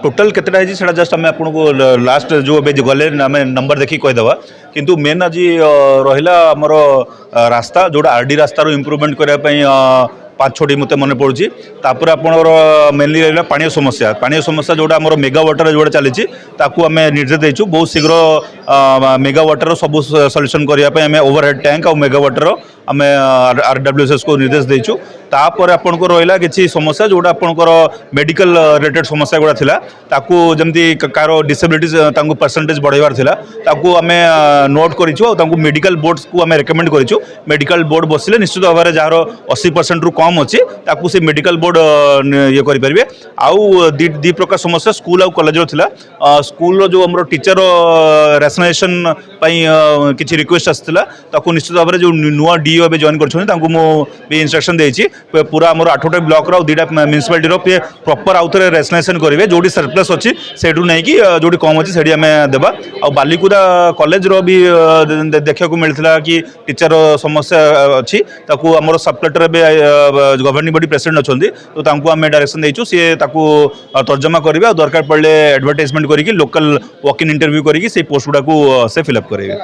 Total केतेटा है सेटा just आम आपको लास्ट जो गले आम नंबर देखिए कहीदेवा किंतु मेन आज रहा आमर रास्ता जोटा आरडी रास्तार इम्प्रूवमेंट करने 5-6टी मत मन पड़ी तापर आपणर मेनली रहा पानी समस्या जोटा आम मेगा वाटर जोटा चली आम निर्देश देचु बहुत शीघ्र मेगा वाटर सब सल्यूशन करने ओवरहेड टैंक और मेगा वाटर आम RWSS को निर्देश देचु तापर आपंकर रहा कि समस्या जोटा आपंकर मेडिकल रिलेटेड समस्या गुड़ा थिला ताकू जमती कार डिसेबिलिटीज परसेंटेज बढ़ाइबार थिला ताकू आम नोट करूँ मेडिकल बोर्ड को आम रेकमेंड करूँ मेडिकल बोर्ड बसिले निश्चित भाव में जार 80% रु कम अच्छी ताकू से मेडिकल बोर्ड ये करेंगे आउ दी प्रकार समस्या स्कूल आउ कॉलेज थिला स्कूल जो आम टीचर रेशनाइजेशन किसी रिक्वेस्ट आसाला ताकू निश्चित भाव में जो नुआ डीओ ए जॉइन कर इंस्ट्रक्शन देती पूरा आम 8टा ब्लॉक रो 2टा म्यूनिसिपालिटी प्रॉपर आउ थे रेशनाइजेशन करेंगे जोटी सरप्लस अच्छी से नहीं कि जोटी कम अच्छी से आम देवा आ बालिकुदा कॉलेज रो भी देखा मिलता कि टीचर समस्या अच्छी ताकू आम सब कलेक्टर गवर्निंग बॉडी प्रेसिडेंट अच्छा तो आम डायरेक्शन देचु सी तर्जमा करेंगे दरकार पड़े एडवर्टाइजमेंट करके लोकल वॉक इन इंटरव्यू करके पोस्ट गुड़ा से फिलअप करेंगे।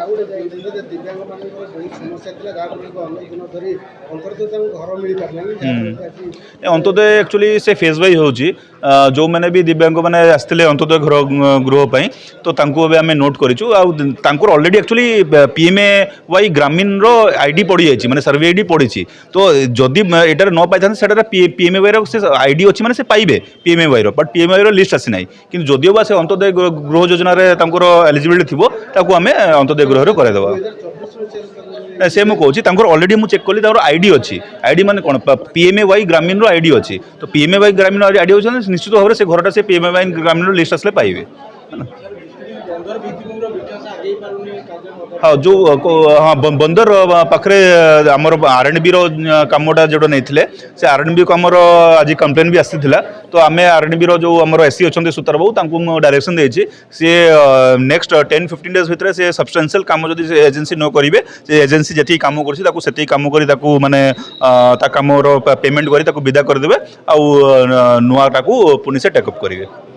अंतोदय एक्चुअली से फेज वाइज होची जो मैंने भी दिव्यांग मैंने आसते अंतोदय गृह तो आम नोट करूँ ऑलरेडी एक्चुअली PMAY ग्रामीण रो आईडी पड़ी जाइए माने सर्वे आईडी पड़ी तो जदि एटार न पाई था PMAY रो आईडी अच्छी माने से पाइबे PMAY रो बट PMAY रो लिस्ट आसी ना कि जदिव बा से अंतोदय गृह योजना एलिजिबिलिटी थी ताकू आम अंतोदय गृह करदेवा से मुझे कहूँ ऑलरेडी मुझे चेक कली आईडी अच्छी आईडी माने कौन PMAY ग्रामीण आईडी अच्छी तो PMAY ग्रामीण आईडी हो निश्चित भाव में से घरटा से PMAY ग्रामीण लिस्ट आसले पाइबे। हाँ जो हाँ बंदर पाखे आमर R&B कमटा जो नहीं से R&B को आमर आज कंप्लेन भी आसाला तो आम R&B जो आमर SC अच्छा सुतार बाबू डायरेक्शन देती सी नेक्स्ट 10-15 डेज भितर से सब्सटेंशियल कम जब एजेंसी न करेंगे से एजेंसी जी कम कर कम कर माने कम पेमेंट कर विदा करदे आउ नुआटा पुणी से टेकअप करेंगे।